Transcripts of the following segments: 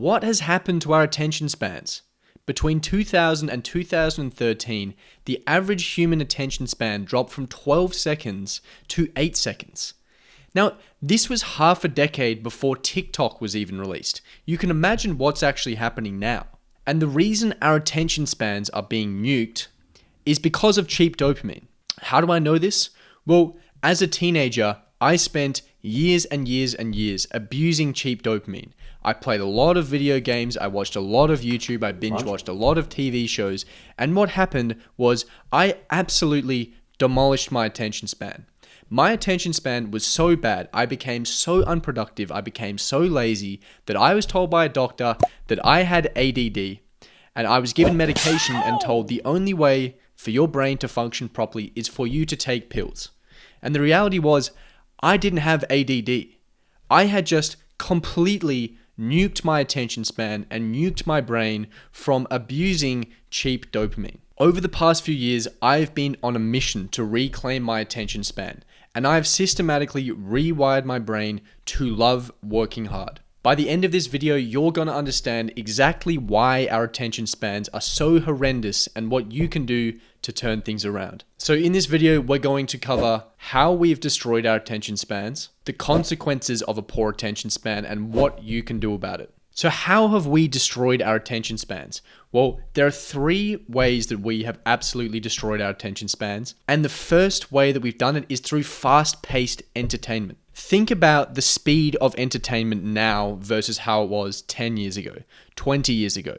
What has happened to our attention spans? Between 2000 and 2013, the average human attention span dropped from 12 seconds to 8 seconds. Now, this was half a decade before TikTok was even released. You can imagine what's actually happening now. And the reason our attention spans are being nuked is because of cheap dopamine. How do I know this? Well, as a teenager, I spent years and years and years abusing cheap dopamine. I played a lot of video games, I watched a lot of YouTube, I binge watched a lot of TV shows, and what happened was I absolutely demolished my attention span. My attention span was so bad, I became so unproductive, I became so lazy that I was told by a doctor that I had ADD, and I was given medication and told the only way for your brain to function properly is for you to take pills. And the reality was, I didn't have ADD. I had just completely nuked my attention span and nuked my brain from abusing cheap dopamine. Over the past few years, I've been on a mission to reclaim my attention span, and I've systematically rewired my brain to love working hard. By the end of this video, you're going to understand exactly why our attention spans are so horrendous and what you can do to turn things around. So in this video, we're going to cover how we've destroyed our attention spans, the consequences of a poor attention span, and what you can do about it. So how have we destroyed our attention spans? Well, there are 3 ways that we have absolutely destroyed our attention spans. And the first way that we've done it is through fast-paced entertainment. Think about the speed of entertainment now versus how it was 10 years ago, 20 years ago.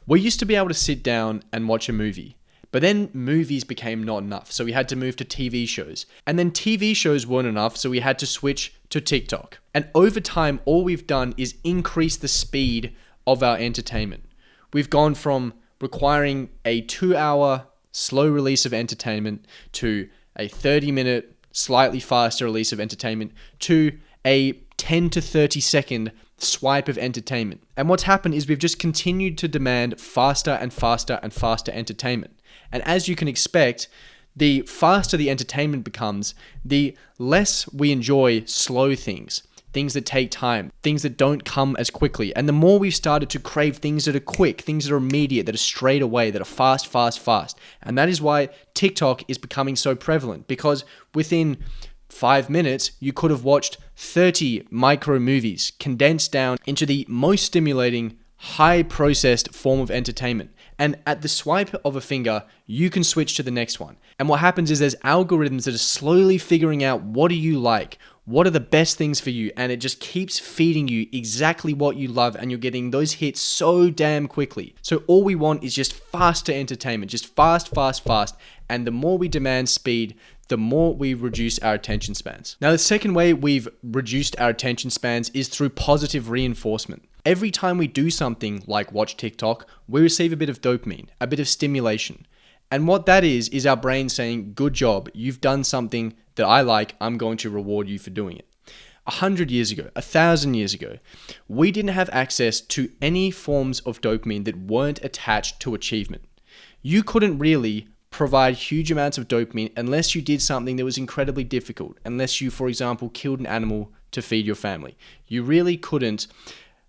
We used to be able to sit down and watch a movie, but then movies became not enough, so we had to move to TV shows. And then TV shows weren't enough, so we had to switch to TikTok. And over time, all we've done is increase the speed of our entertainment. We've gone from requiring a 2-hour slow release of entertainment to a 30-minute slightly faster release of entertainment to a 10 to 30 second swipe of entertainment. And what's happened is we've just continued to demand faster and faster and faster entertainment. And as you can expect, the faster the entertainment becomes, the less we enjoy slow things that take time, things that don't come as quickly. And the more we've started to crave things that are quick, things that are immediate, that are straight away, that are fast, fast, fast. And that is why TikTok is becoming so prevalent, because within 5 minutes, you could have watched 30 micro movies condensed down into the most stimulating, high processed form of entertainment. And at the swipe of a finger, you can switch to the next one. And what happens is there's algorithms that are slowly figuring out what do you like, what are the best things for you, and it just keeps feeding you exactly what you love, and you're getting those hits so damn quickly. So all we want is just faster entertainment, just fast, fast, fast. And the more we demand speed, the more we reduce our attention spans. Now, the second way we've reduced our attention spans is through positive reinforcement. Every time we do something like watch TikTok, we receive a bit of dopamine, a bit of stimulation. And what that is our brain saying, good job, you've done something that I like, I'm going to reward you for doing it. 100 years ago, 1,000 years ago, we didn't have access to any forms of dopamine that weren't attached to achievement. You couldn't really provide huge amounts of dopamine unless you did something that was incredibly difficult, unless you, for example, killed an animal to feed your family. You really couldn't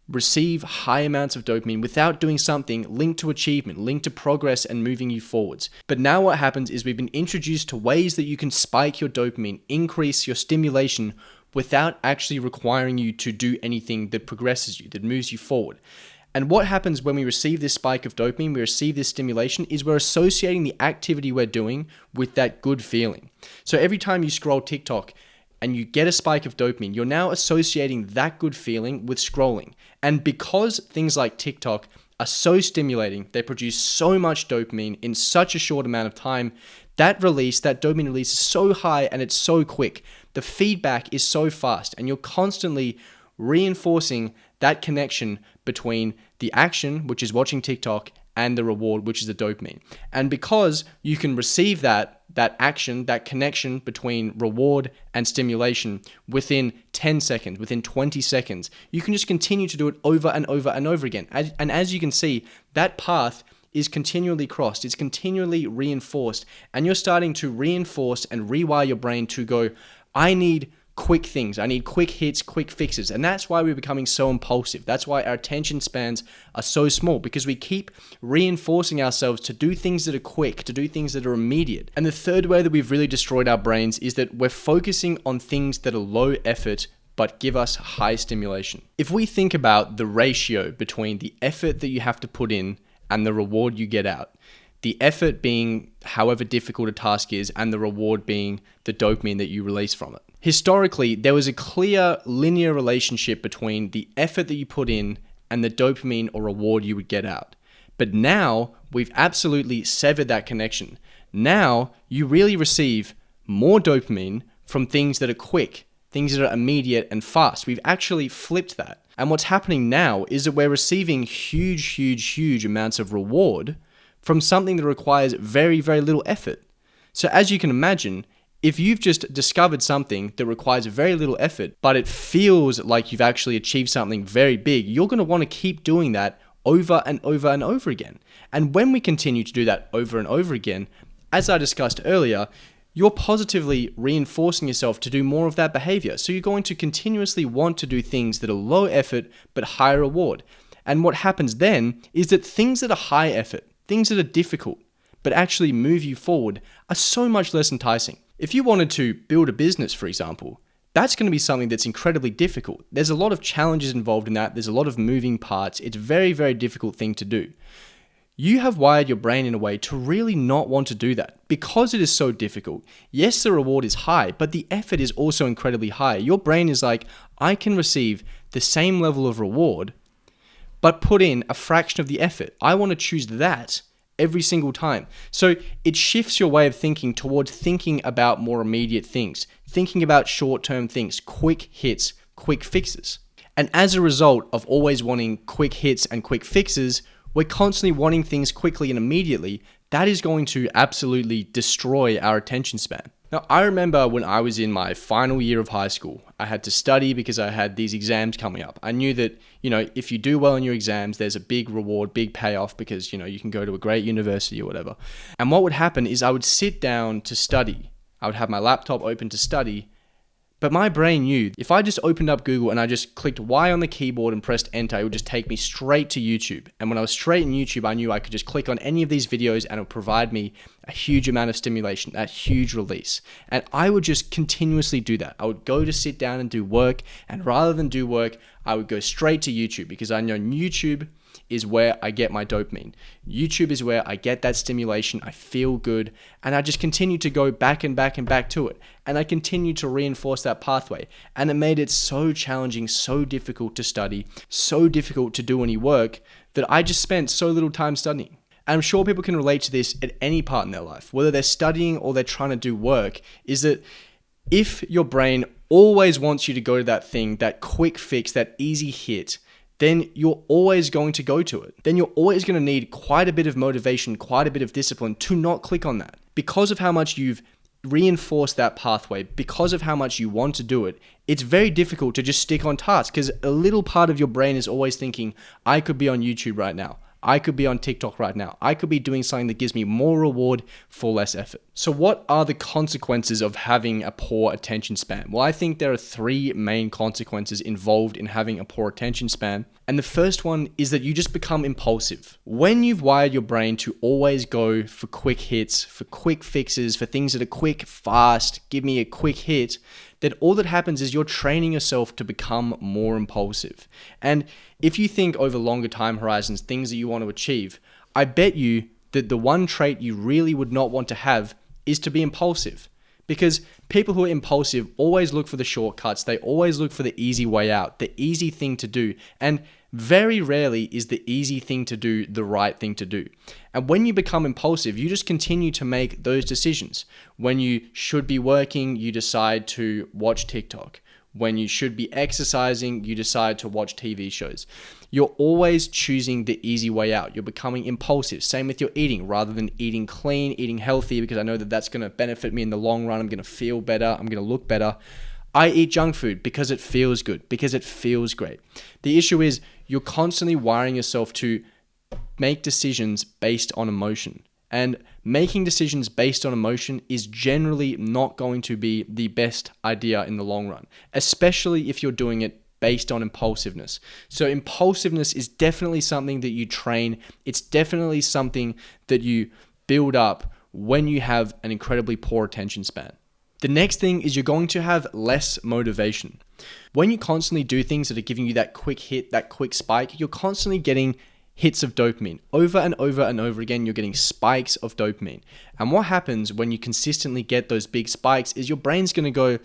receive high amounts of dopamine without doing something linked to achievement, linked to progress and moving you forwards. But now what happens is we've been introduced to ways that you can spike your dopamine, increase your stimulation without actually requiring you to do anything that progresses you, that moves you forward. And what happens when we receive this spike of dopamine, we receive this stimulation, is we're associating the activity we're doing with that good feeling. So every time you scroll TikTok and you get a spike of dopamine, you're now associating that good feeling with scrolling. And because things like TikTok are so stimulating, they produce so much dopamine in such a short amount of time, that dopamine release is so high and it's so quick. The feedback is so fast, and you're constantly reinforcing that connection between the action, which is watching TikTok, and the reward, which is the dopamine. And because you can receive that action, that connection between reward and stimulation within 10 seconds, within 20 seconds, you can just continue to do it over and over and over again. And as you can see, that path is continually crossed, it's continually reinforced, and you're starting to reinforce and rewire your brain to go, I need quick things. I need quick hits, quick fixes. And that's why we're becoming so impulsive. That's why our attention spans are so small, because we keep reinforcing ourselves to do things that are quick, to do things that are immediate. And the third way that we've really destroyed our brains is that we're focusing on things that are low effort but give us high stimulation. If we think about the ratio between the effort that you have to put in and the reward you get out, the effort being however difficult a task is, and the reward being the dopamine that you release from it. Historically, there was a clear linear relationship between the effort that you put in and the dopamine or reward you would get out. But now, we've absolutely severed that connection. Now, you really receive more dopamine from things that are quick, things that are immediate and fast. We've actually flipped that. And what's happening now is that we're receiving huge amounts of reward from something that requires very little effort. So as you can imagine, if you've just discovered something that requires very little effort, but it feels like you've actually achieved something very big, you're going to want to keep doing that over and over again. And when we continue to do that over and over again, as I discussed earlier, you're positively reinforcing yourself to do more of that behavior. So you're going to continuously want to do things that are low effort but high reward. And what happens then is that things that are high effort, things that are difficult, but actually move you forward, are so much less enticing. If you wanted to build a business, for example, that's going to be something that's incredibly difficult. There's a lot of challenges involved in that. There's a lot of moving parts. It's a very difficult thing to do. You have wired your brain in a way to really not want to do that because it is so difficult. Yes, the reward is high, but the effort is also incredibly high. Your brain is like, I can receive the same level of reward but put in a fraction of the effort. I want to choose that every single time. So it shifts your way of thinking towards thinking about more immediate things, thinking about short-term things, quick hits, quick fixes. And as a result of always wanting quick hits and quick fixes, we're constantly wanting things quickly and immediately. That is going to absolutely destroy our attention span. Now, I remember when I was in my final year of high school, I had to study because I had these exams coming up. I knew that, if you do well in your exams, there's a big reward, big payoff because, you can go to a great university or whatever. And what would happen is I would sit down to study. I would have my laptop open to study. But my brain knew if I just opened up Google and I just clicked Y on the keyboard and pressed enter, it would just take me straight to YouTube. And when I was straight in YouTube, I knew I could just click on any of these videos and it would provide me a huge amount of stimulation, a huge release. And I would just continuously do that. I would go to sit down and do work. And rather than do work, I would go straight to YouTube because I know YouTube is where I get my dopamine. YouTube is where I get that stimulation. I feel good. And I just continue to go back and back to it. And I continue to reinforce that pathway. And it made it so challenging, so difficult to study, so difficult to do any work that I just spent so little time studying. And I'm sure people can relate to this at any part in their life, whether they're studying or they're trying to do work, is that if your brain always wants you to go to that thing, that quick fix, that easy hit, then you're always going to go to it. Then you're always going to need quite a bit of motivation, quite a bit of discipline to not click on that. Because of how much you've reinforced that pathway, because of how much you want to do it, it's very difficult to just stick on task because a little part of your brain is always thinking, I could be on YouTube right now. I could be on TikTok right now. I could be doing something that gives me more reward for less effort. So what are the consequences of having a poor attention span? Well, I think there are three main consequences involved in having a poor attention span. And the first one is that you just become impulsive. When you've wired your brain to always go for quick hits, for quick fixes, for things that are quick, fast, give me a quick hit, then all that happens is you're training yourself to become more impulsive. And if you think over longer time horizons, things that you want to achieve, I bet you that the one trait you really would not want to have is to be impulsive. Because people who are impulsive always look for the shortcuts. They always look for the easy way out, the easy thing to do. And very rarely is the easy thing to do the right thing to do. And when you become impulsive, you just continue to make those decisions. When you should be working, you decide to watch TikTok. When you should be exercising, you decide to watch TV shows. You're always choosing the easy way out. You're becoming impulsive. Same with your eating. Rather than eating clean, eating healthy, because I know that that's going to benefit me in the long run. I'm going to feel better. I'm going to look better. I eat junk food because it feels good, because it feels great. The issue is you're constantly wiring yourself to make decisions based on emotion. And making decisions based on emotion is generally not going to be the best idea in the long run, especially if you're doing it based on impulsiveness. So impulsiveness is definitely something that you train. It's definitely something that you build up when you have an incredibly poor attention span. The next thing is you're going to have less motivation. When you constantly do things that are giving you that quick hit, that quick spike, you're constantly getting hits of dopamine. Over and over and over again, you're getting spikes of dopamine. And what happens when you consistently get those big spikes is your brain's going to go,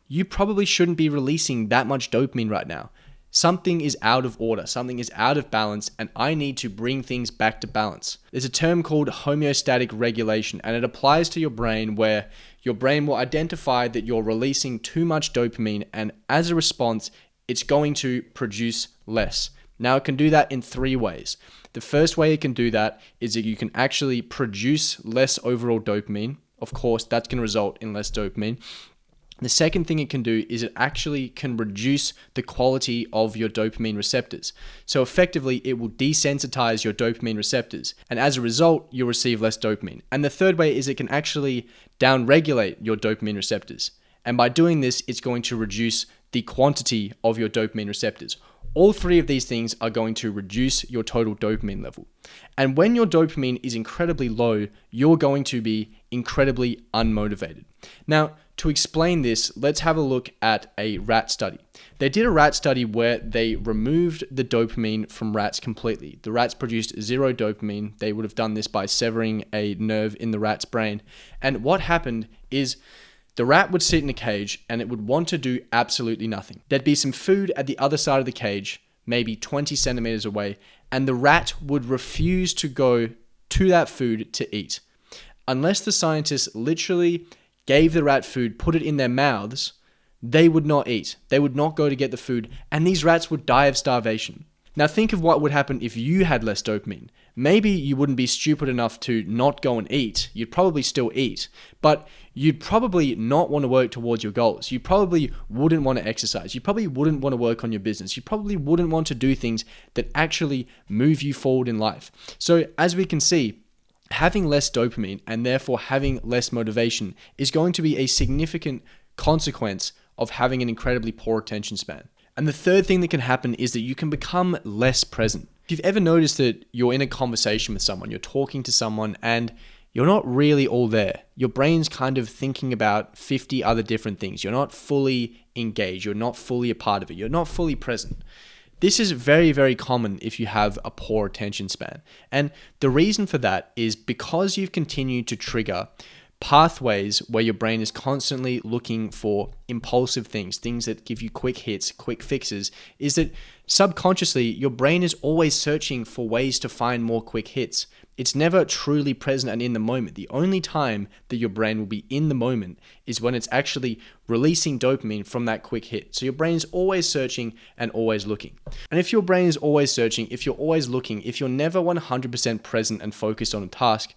you probably shouldn't be releasing that much dopamine right now. Something is out of order, something is out of balance, and I need to bring things back to balance. There's a term called homeostatic regulation, and it applies to your brain where your brain will identify that you're releasing too much dopamine, and as a response, it's going to produce less. Now, it can do that in 3 ways. The first way it can do that is that you can actually produce less overall dopamine. Of course, that's going to result in less dopamine. The second thing it can do is it actually can reduce the quality of your dopamine receptors. So effectively, it will desensitize your dopamine receptors. And as a result, you'll receive less dopamine. And the third way is it can actually downregulate your dopamine receptors. And by doing this, it's going to reduce the quantity of your dopamine receptors. All 3 of these things are going to reduce your total dopamine level. And when your dopamine is incredibly low, you're going to be incredibly unmotivated. Now, to explain this, let's have a look at a rat study. They did a rat study where they removed the dopamine from rats completely. The rats produced 0 dopamine. They would have done this by severing a nerve in the rat's brain. And what happened is the rat would sit in a cage and it would want to do absolutely nothing. There'd be some food at the other side of the cage, maybe 20 centimeters away, and the rat would refuse to go to that food to eat. Unless the scientists literally gave the rat food, put it in their mouths, they would not eat. They would not go to get the food, and these rats would die of starvation. Now think of what would happen if you had less dopamine. Maybe you wouldn't be stupid enough to not go and eat. You'd probably still eat, but you'd probably not want to work towards your goals. You probably wouldn't want to exercise. You probably wouldn't want to work on your business. You probably wouldn't want to do things that actually move you forward in life. So as we can see, having less dopamine and therefore having less motivation is going to be a significant consequence of having an incredibly poor attention span. And the third thing that can happen is that you can become less present. If you've ever noticed that you're in a conversation with someone, you're talking to someone and you're not really all there. Your brain's kind of thinking about 50 other different things. You're not fully engaged. You're not fully a part of it. You're not fully present. This is very, very common if you have a poor attention span. And the reason for that is because you've continued to trigger pathways where your brain is constantly looking for impulsive things that give you quick hits, quick fixes, is that subconsciously your brain is always searching for ways to find more quick hits. It's never truly present and in the moment. The only time that your brain will be in the moment is when it's actually releasing dopamine from that quick hit. So your brain is always searching and always looking. And if your brain is always searching, if you're always looking, if you're never 100% present and focused on a task,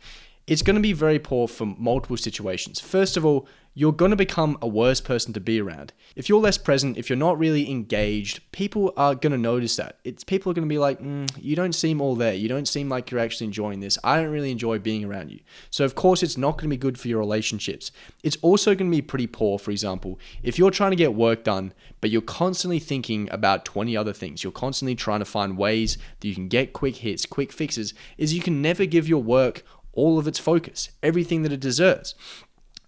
it's going to be very poor for multiple situations. First of all, you're going to become a worse person to be around. If you're less present, if you're not really engaged, people are going to notice that. People are going to be like, you don't seem all there. You don't seem like you're actually enjoying this. I don't really enjoy being around you. So of course, it's not going to be good for your relationships. It's also going to be pretty poor, for example, if you're trying to get work done, but you're constantly thinking about 20 other things. You're constantly trying to find ways that you can get quick hits, quick fixes, is you can never give your work all of its focus, everything that it deserves.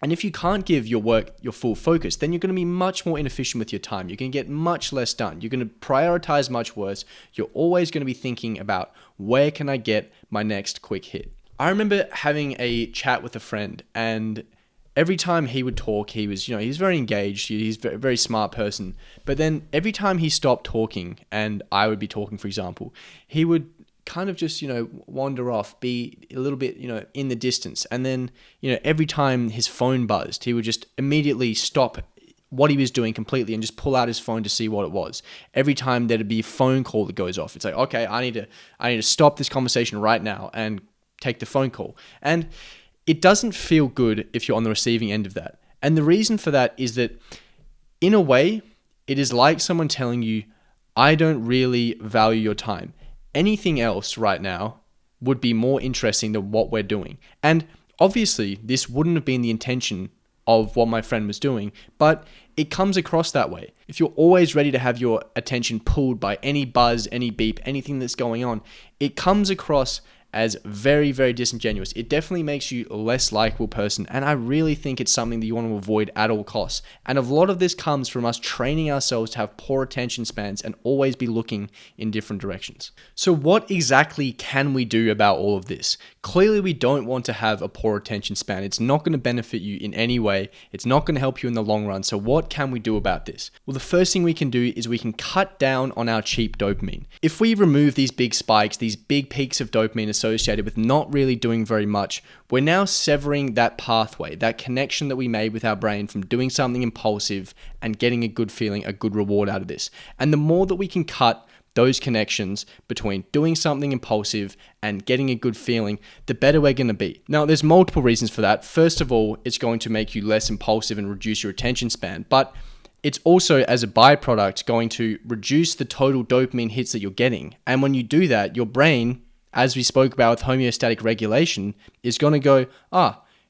And if you can't give your work your full focus, then you're going to be much more inefficient with your time. You're going to get much less done. You're going to prioritize much worse. You're always going to be thinking about where can I get my next quick hit. I remember having a chat with a friend, and every time he would talk, he was very engaged. He's a very smart person. But then every time he stopped talking and I would be talking, for example, he would kind of just, wander off, be a little bit, in the distance. And then, every time his phone buzzed, he would just immediately stop what he was doing completely and just pull out his phone to see what it was. Every time there'd be a phone call that goes off, it's like, okay, I need to stop this conversation right now and take the phone call. And it doesn't feel good if you're on the receiving end of that. And the reason for that is that, in a way, it is like someone telling you, I don't really value your time. Anything else right now would be more interesting than what we're doing. And obviously, this wouldn't have been the intention of what my friend was doing, but it comes across that way. If you're always ready to have your attention pulled by any buzz, any beep, anything that's going on, it comes across as very, very disingenuous. It definitely makes you a less likable person, and I really think it's something that you want to avoid at all costs. And a lot of this comes from us training ourselves to have poor attention spans and always be looking in different directions. So what exactly can we do about all of this? Clearly, we don't want to have a poor attention span. It's not going to benefit you in any way. It's not going to help you in the long run. So what can we do about this? Well, the first thing we can do is we can cut down on our cheap dopamine. If we remove these big spikes, these big peaks of dopamine associated with not really doing very much, we're now severing that pathway, that connection that we made with our brain from doing something impulsive and getting a good feeling, a good reward out of this. And the more that we can cut those connections between doing something impulsive and getting a good feeling, the better we're going to be. Now, there's multiple reasons for that. First of all, it's going to make you less impulsive and reduce your attention span, but it's also, as a byproduct, going to reduce the total dopamine hits that you're getting. And when you do that, your brain, as we spoke about with homeostatic regulation, is going to go,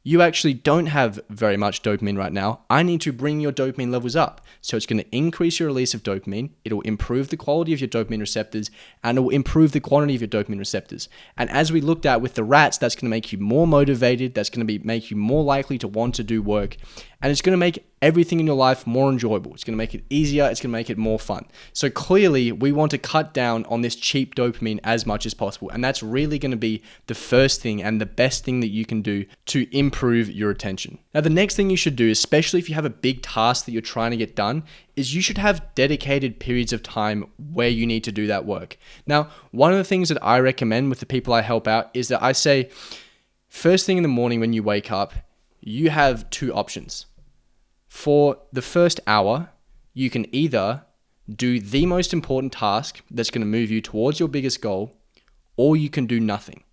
you actually don't have very much dopamine right now. I need to bring your dopamine levels up. So it's going to increase your release of dopamine. It'll improve the quality of your dopamine receptors, and it will improve the quantity of your dopamine receptors. And as we looked at with the rats, that's going to make you more motivated. That's going to make you more likely to want to do work. And it's going to make everything in your life more enjoyable. It's going to make it easier. It's going to make it more fun. So clearly, we want to cut down on this cheap dopamine as much as possible. And that's really going to be the first thing and the best thing that you can do to improve your attention. Now, the next thing you should do, especially if you have a big task that you're trying to get done, is you should have dedicated periods of time where you need to do that work. Now, one of the things that I recommend with the people I help out is that I say, first thing in the morning when you wake up, you have two options. For the first hour, you can either do the most important task that's going to move you towards your biggest goal, or you can do nothing.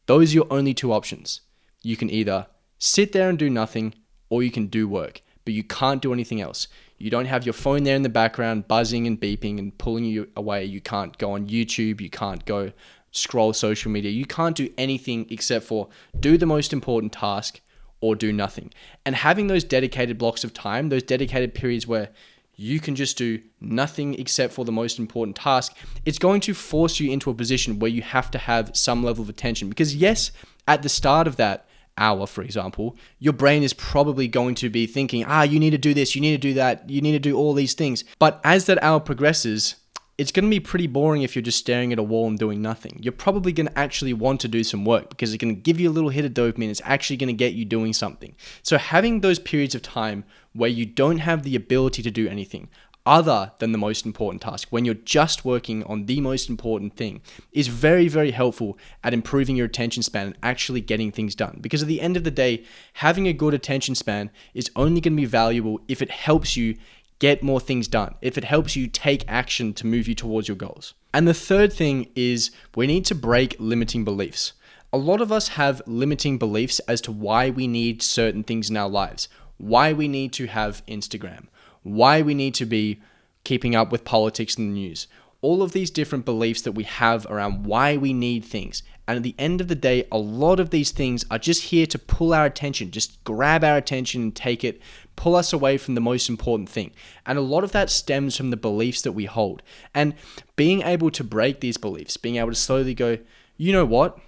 Those are your only two options. You can either sit there and do nothing, or you can do work, but you can't do anything else. You don't have your phone there in the background buzzing and beeping and pulling you away. You can't go on YouTube. You can't go scroll social media. You can't do anything except for do the most important task or do nothing. And having those dedicated blocks of time, those dedicated periods where you can just do nothing except for the most important task, it's going to force you into a position where you have to have some level of attention. Because yes, at the start of that hour, for example, your brain is probably going to be thinking, you need to do this, you need to do that, you need to do all these things. But as that hour progresses, it's going to be pretty boring if you're just staring at a wall and doing nothing. You're probably going to actually want to do some work because it's going to give you a little hit of dopamine. It's actually going to get you doing something. So having those periods of time where you don't have the ability to do anything other than the most important task, when you're just working on the most important thing, is very, very helpful at improving your attention span and actually getting things done. Because at the end of the day, having a good attention span is only going to be valuable if it helps you get more things done, if it helps you take action to move you towards your goals. And the third thing is we need to break limiting beliefs. A lot of us have limiting beliefs as to why we need certain things in our lives, why we need to have Instagram, why we need to be keeping up with politics and the news. All of these different beliefs that we have around why we need things. And at the end of the day, a lot of these things are just here to pull our attention, just grab our attention and take it, pull us away from the most important thing. And a lot of that stems from the beliefs that we hold. And being able to break these beliefs, being able to slowly go, you know what?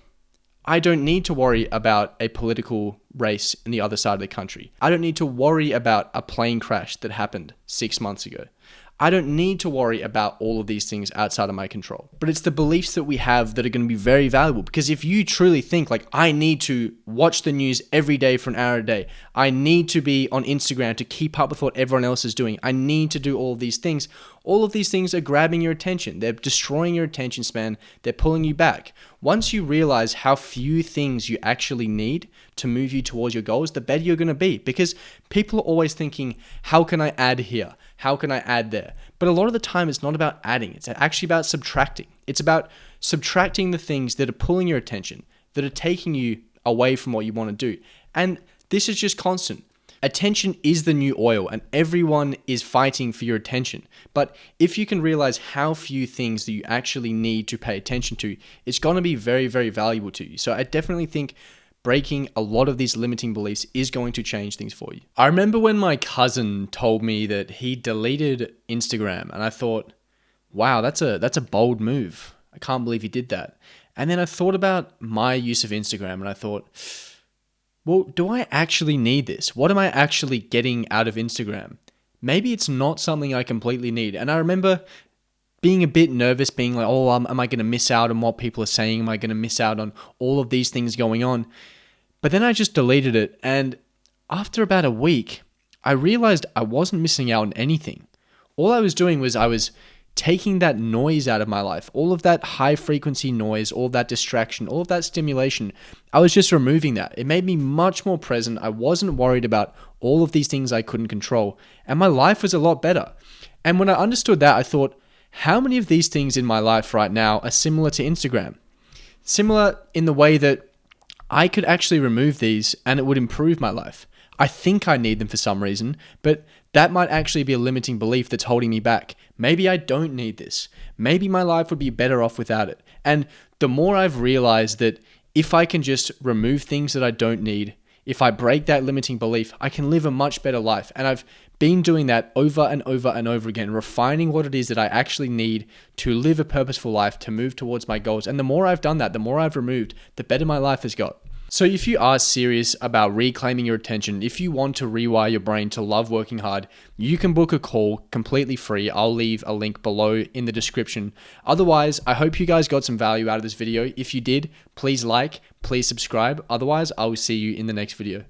I don't need to worry about a political race in the other side of the country. I don't need to worry about a plane crash that happened 6 months ago. I don't need to worry about all of these things outside of my control. But it's the beliefs that we have that are going to be very valuable. Because if you truly think like, I need to watch the news every day for an hour a day, I need to be on Instagram to keep up with what everyone else is doing, I need to do all of these things are grabbing your attention. They're destroying your attention span. They're pulling you back. Once you realize how few things you actually need to move you towards your goals, the better you're going to be. Because people are always thinking, how can I add here? How can I add there? But a lot of the time, it's not about adding. It's actually about subtracting. It's about subtracting the things that are pulling your attention, that are taking you away from what you want to do. And this is just constant. Attention is the new oil, and everyone is fighting for your attention. But if you can realize how few things that you actually need to pay attention to, it's going to be very, very valuable to you. So I definitely think breaking a lot of these limiting beliefs is going to change things for you. I remember when my cousin told me that he deleted Instagram, and I thought, wow, that's a bold move. I can't believe he did that. And then I thought about my use of Instagram, and I thought, well, do I actually need this? What am I actually getting out of Instagram? Maybe it's not something I completely need. And I remember being a bit nervous, being like, oh, am I going to miss out on what people are saying? Am I going to miss out on all of these things going on? But then I just deleted it. And after about a week, I realized I wasn't missing out on anything. All I was doing was I was taking that noise out of my life, all of that high frequency noise, all of that distraction, all of that stimulation. I was just removing that. It made me much more present. I wasn't worried about all of these things I couldn't control, and my life was a lot better. And when I understood that, I thought, how many of these things in my life right now are similar to Instagram? Similar in the way that I could actually remove these and it would improve my life. I think I need them for some reason, but that might actually be a limiting belief that's holding me back. Maybe I don't need this. Maybe my life would be better off without it. And the more I've realized that if I can just remove things that I don't need, if I break that limiting belief, I can live a much better life. And I've been doing that over and over and over again, refining what it is that I actually need to live a purposeful life, to move towards my goals. And the more I've done that, the more I've removed, the better my life has got. So if you are serious about reclaiming your attention, if you want to rewire your brain to love working hard, you can book a call completely free. I'll leave a link below in the description. Otherwise, I hope you guys got some value out of this video. If you did, please like, please subscribe. Otherwise, I will see you in the next video.